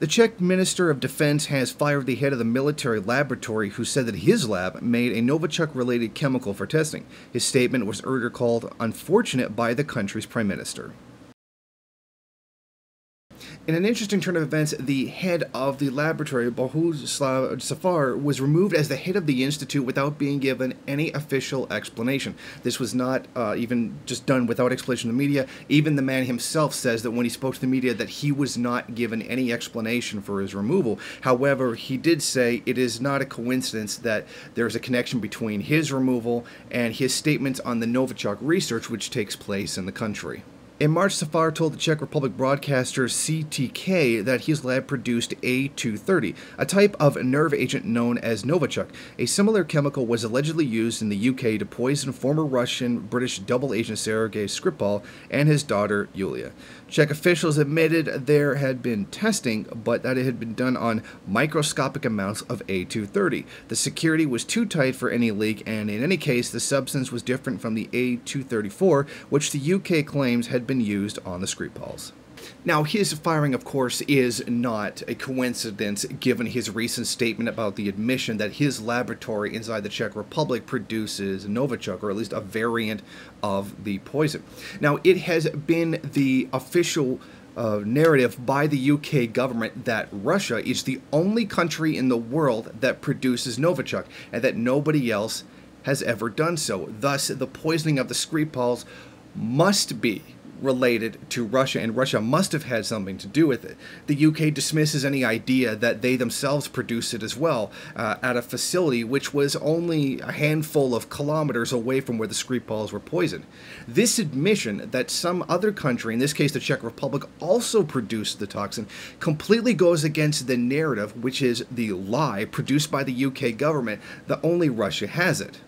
The Czech Minister of Defense has fired the head of the military laboratory who said that his lab made a Novichok-related chemical for testing. His statement was earlier called unfortunate by the country's prime minister. In an interesting turn of events, the head of the laboratory, Bohuslav Safar, was removed as the head of the institute without being given any official explanation. This was not even just done without explanation to the media. Even the man himself says that when he spoke to the media that he was not given any explanation for his removal. However, he did say it is not a coincidence that there is a connection between his removal and his statements on the Novichok research which takes place in the country. In March, Safar told the Czech Republic broadcaster CTK that his lab produced A230, a type of nerve agent known as Novichok. A similar chemical was allegedly used in the UK to poison former Russian-British double agent Sergei Skripal and his daughter Yulia. Czech officials admitted there had been testing, but that it had been done on microscopic amounts of A230. The security was too tight for any leak, and in any case, the substance was different from the A234, which the UK claims had been used on the Skripals. Now, his firing, of course, is not a coincidence given his recent statement about the admission that his laboratory inside the Czech Republic produces Novichok, or at least a variant of the poison. Now, it has been the official narrative by the UK government that Russia is the only country in the world that produces Novichok, and that nobody else has ever done so. Thus, the poisoning of the Skripals must be related to Russia, and Russia must have had something to do with it. The UK dismisses any idea that they themselves produced it as well at a facility which was only a handful of kilometers away from where the Skripals were poisoned. This admission that some other country, in this case the Czech Republic, also produced the toxin completely goes against the narrative, which is the lie produced by the UK government that only Russia has it.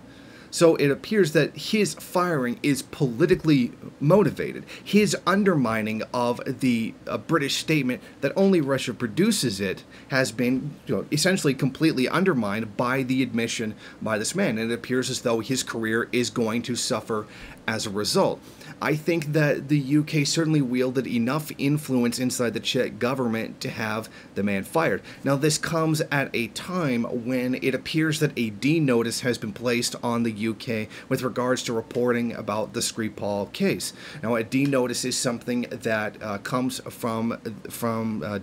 So it appears that his firing is politically motivated. His undermining of the British statement that only Russia produces it has been, essentially completely undermined by the admission by this man. And it appears as though his career is going to suffer as a result. I think that the UK certainly wielded enough influence inside the Czech government to have the man fired. Now, this comes at a time when it appears that a D notice has been placed on the UK with regards to reporting about the Skripal case. Now, a D notice is something that comes from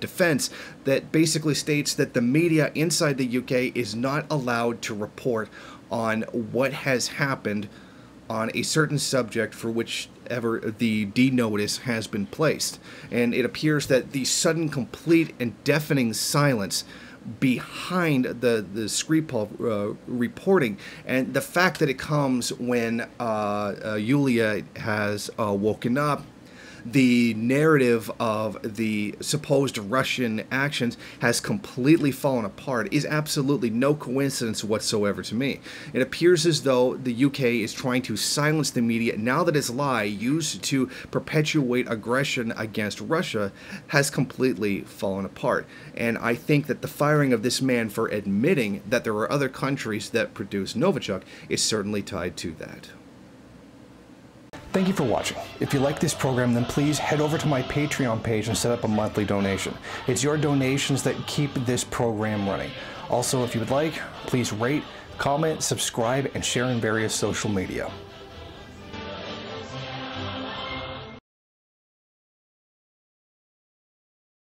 defense that basically states that the media inside the UK is not allowed to report on what has happened on a certain subject for whichever the D notice has been placed. And it appears that the sudden, complete, and deafening silence behind the Skripal reporting, and the fact that it comes when Yulia has woken up, the narrative of the supposed Russian actions has completely fallen apart is absolutely no coincidence whatsoever to me. It appears as though the UK is trying to silence the media now that its lie used to perpetuate aggression against Russia has completely fallen apart. And I think that the firing of this man for admitting that there are other countries that produce Novichok is certainly tied to that. Thank you for watching. If you like this program, then please head over to my Patreon page and set up a monthly donation. It's your donations that keep this program running. Also, if you would like, please rate, comment, subscribe, and share in various social media.